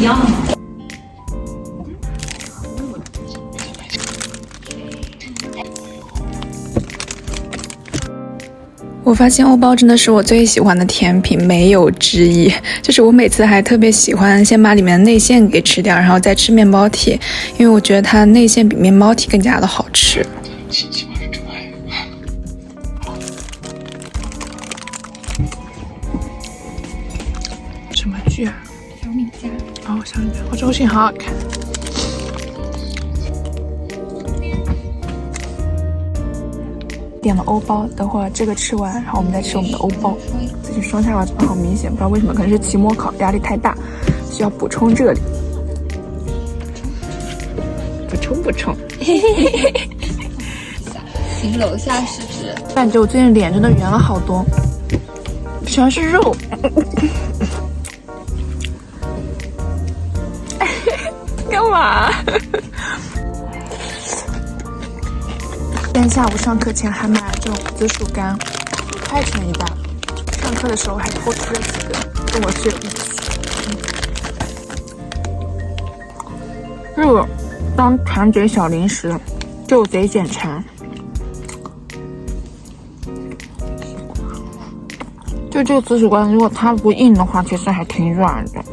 一样的吗？我发现欧包真的是我最喜欢的甜品，没有之一。就是我每次还特别喜欢先把里面的内馅给吃掉，然后再吃面包体，因为我觉得它内馅比面包体更加的好吃。什么剧啊？小米家。哦，小米家，我周迅好好看。点了欧包，等会儿这个吃完，然后我们再吃我们的欧包。最近双下巴真的好明显，不知道为什么，可能是期末考压力太大，需要补充这里。补充。行，楼下是不是？感觉我最近脸真的圆了好多，全是肉。干嘛？今天下午上课前还买了这种紫薯干，5块钱一袋。上课的时候还偷吃了几个，跟我室友一起。这个当馋嘴小零食，就贼解馋。就这个紫薯干，如果它不硬的话，其实还挺软的。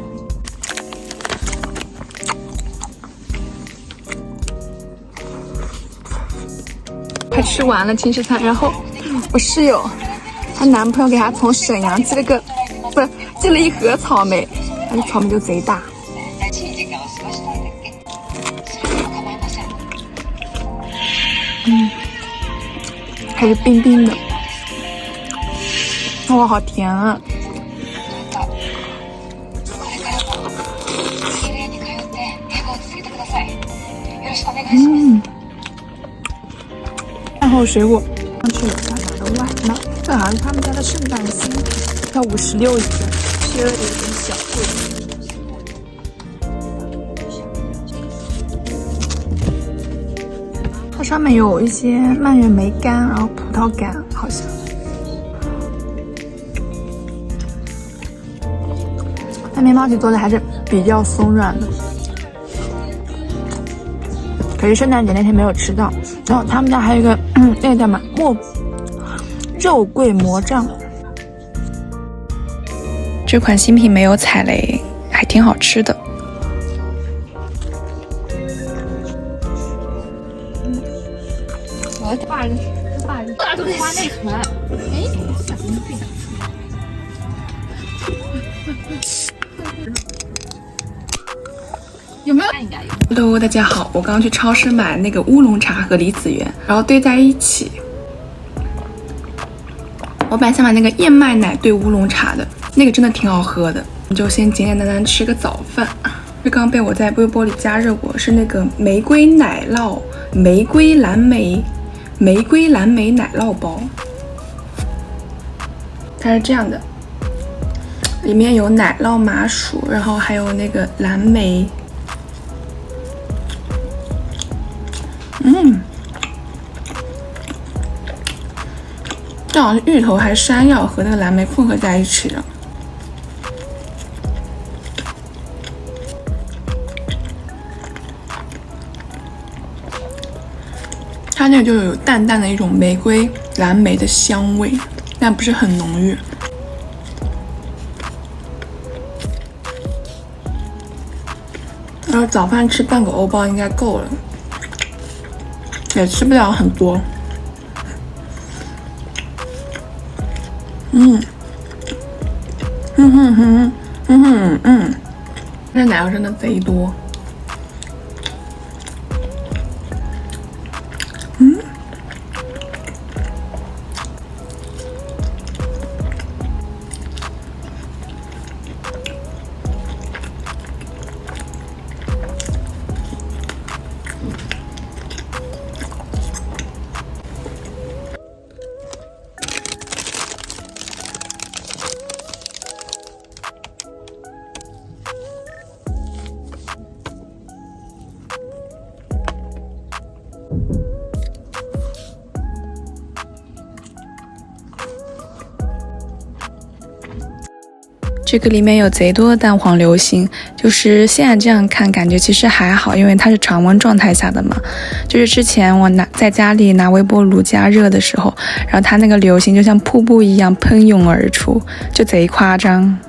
快吃完了轻食餐，然后我室友她男朋友给她从沈阳寄了一盒草莓，那个草莓就贼大。还是冰冰的，哇，好甜啊！饭后水果，上去楼下买的外卖，这好像是他们家的圣诞星，要56一个，缺了有点小贵。它上面有一些蔓越莓干，然后葡萄干，好像。它面包体做的还是比较松软的，可是圣诞节那天没有吃到。然后他们家还有一个那个叫什么肉桂魔杖，这款新品没有踩雷，还挺好吃的。我爸都花内存。哎，小心被打有没有？应该有。Hello， 大家好，我刚刚去超市买那个乌龙茶和梨子园，然后兑在一起。我本来想买那个燕麦奶兑乌龙茶的，那个真的挺好喝的。你就先简简单单吃个早饭。这刚刚被我在微波里加热过，是那个玫瑰奶酪、玫瑰蓝莓奶酪包。它是这样的，里面有奶酪麻薯，然后还有那个蓝莓。这好像是芋头还是山药和那个蓝莓混合在一起的。它那个就有淡淡的一种玫瑰蓝莓的香味，但不是很浓郁。然后早饭吃半个欧包应该够了，也吃不了很多。这奶油真的贼多。这个里面有贼多的蛋黄流心，就是现在这样看感觉其实还好，因为它是常温状态下的嘛。就是之前我在家里拿微波炉加热的时候，然后它那个流心就像瀑布一样喷涌而出，就贼夸张。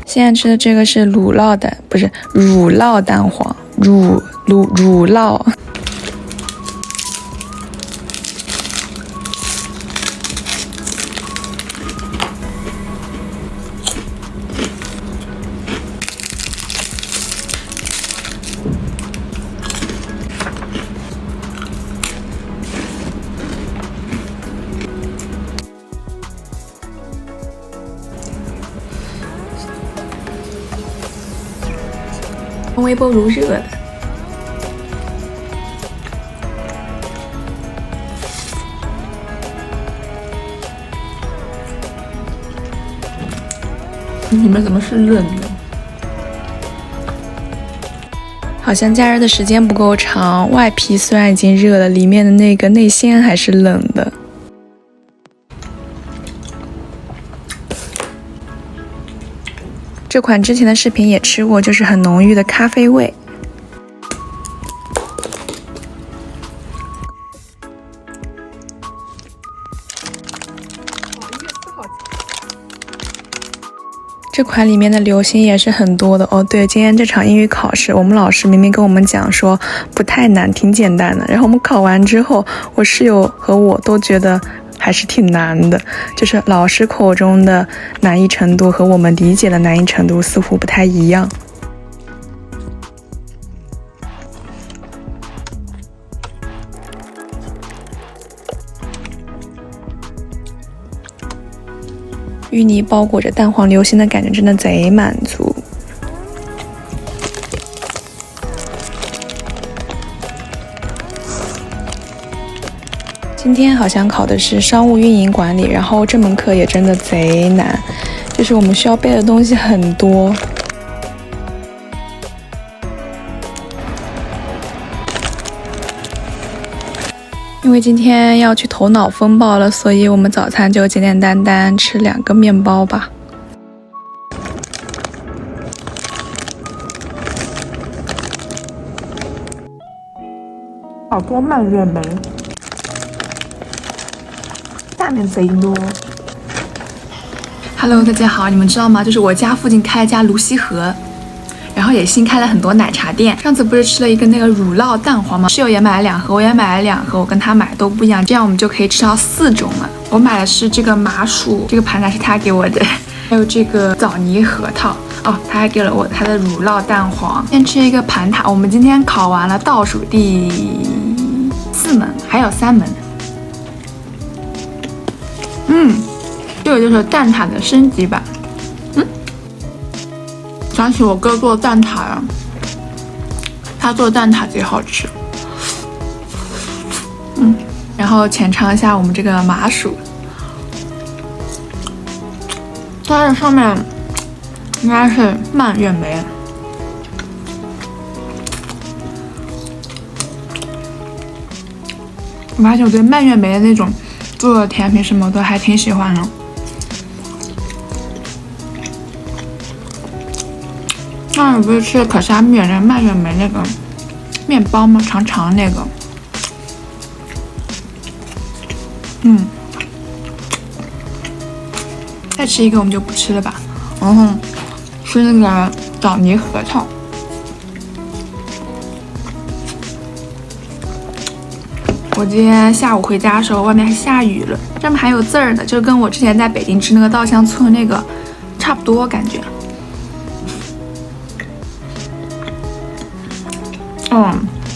现在吃的这个是乳酪蛋，不是乳酪蛋黄，乳酪。用微波炉热的。你们怎么是冷的？好像加热的时间不够长，外皮虽然已经热了，里面的那个内馅还是冷的。这款之前的视频也吃过，就是很浓郁的咖啡味。这款里面的流心也是很多的哦。对，今天这场英语考试，我们老师明明跟我们讲说不太难，挺简单的。然后我们考完之后，我室友和我都觉得还是挺难的，就是老师口中的难易程度和我们理解的难易程度似乎不太一样。芋泥包裹着蛋黄流心的感觉真的贼满足。今天好像考的是商务运营管理，然后这门课也真的贼难，就是我们需要背的东西很多。因为今天要去头脑风暴了，所以我们早餐就简简单单吃2个面包吧。好多蔓越莓，下面贼多。Hello， 大家好，你们知道吗？就是我家附近开了一家泸溪河。然后也新开了很多奶茶店。上次不是吃了一个那个乳酪蛋黄吗？室友也买了2盒，我也买了2盒，我跟他买都不一样，这样我们就可以吃到4种了。我买的是这个麻薯，这个盘仔是他给我的，还有这个枣泥核桃哦，他还给了我他的乳酪蛋黄。先吃一个盘塔，我们今天考完了倒数第4门，还有3门。这个就是蛋挞的升级版。想起我哥做蛋挞了，他做蛋挞贼好吃。然后浅尝一下我们这个麻薯，它的上面应该是蔓越莓。我发现我对蔓越莓的那种做的甜品什么都还挺喜欢的。那你不是吃可莎蜜那个蔓越莓那个面包吗？长长那个。再吃一个我们就不吃了吧。然后吃那个枣泥核桃。我今天下午回家的时候，外面还下雨了，上面还有字儿呢，就跟我之前在北京吃那个稻香村那个差不多感觉。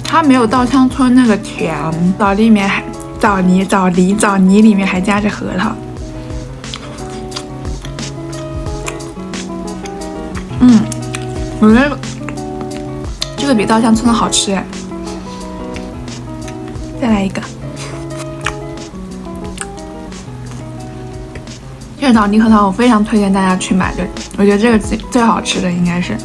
它没有稻香村那个甜，枣里面还枣泥里面还夹着核桃。我觉得这个比稻香村的好吃哎。再来一个，这个枣泥核桃我非常推荐大家去买，我觉得这个最好吃的应该是。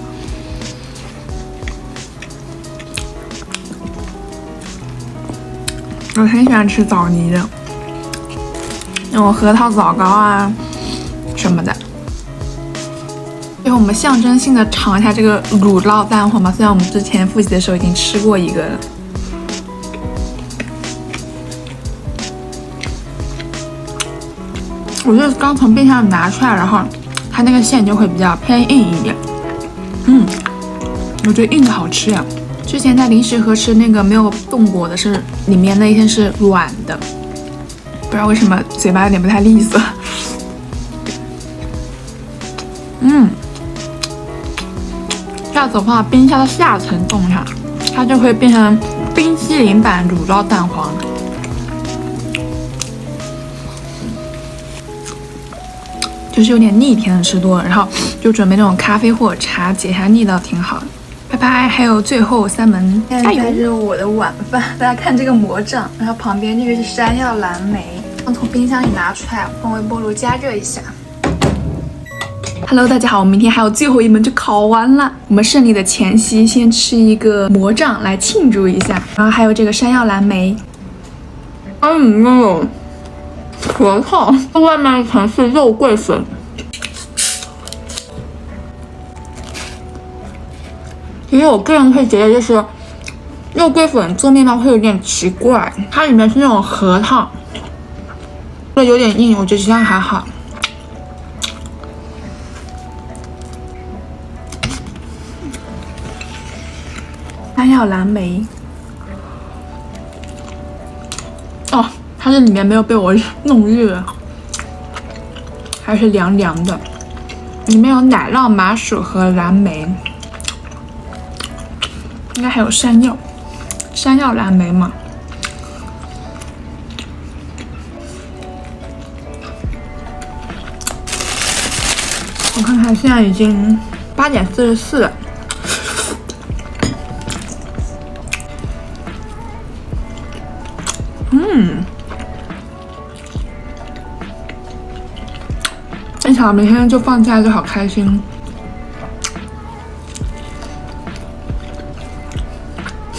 我很喜欢吃枣泥的，那种核桃枣糕啊什么的。最后我们象征性的尝一下这个乳酪蛋黄吧，虽然我们之前复习的时候已经吃过一个了。我是刚从冰箱里拿出来，然后它那个馅就会比较偏硬一点。我觉得硬的好吃呀。之前在零食盒吃那个没有动过的是里面那一片是软的，不知道为什么嘴巴有点不太利索。这样子的话，冰箱的下层冻上，它就会变成冰淇淋版乳酪蛋黄。就是有点腻甜的吃多了，然后就准备那种咖啡或者茶解下腻倒挺好的。拜拜，还有最后3门，现在是我的晚饭。大家看这个魔杖，然后旁边这个是山药蓝莓，刚从冰箱里拿出来，放微波炉加热一下。Hello， 大家好，我们明天还有最后一门就考完了。我们胜利的前夕，先吃一个魔杖来庆祝一下，然后还有这个山药蓝莓。里面有核桃，外面一层是肉桂粉。其实我个人会觉得，就是肉桂粉做面包会有点奇怪，它里面是那种核桃，会有点硬，我觉得其他还好。山药蓝莓，哦，它这里面没有被我弄热，还是凉凉的，里面有奶酪、麻薯和蓝莓。应该还有山药蓝莓嘛。我看看，现在已经8点44了。真想明天就放假就好开心。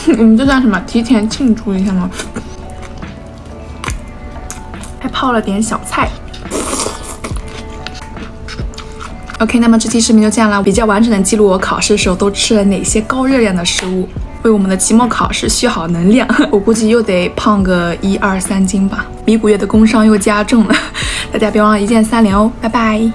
我们这算什么？提前庆祝一下吗？还泡了点小菜。OK， 那么这期视频就这样了，比较完整的记录我考试的时候都吃了哪些高热量的食物，为我们的期末考试蓄好能量。我估计又得胖个1、2、3斤吧。米谷月的工伤又加重了，大家别忘了1键3连哦，拜拜。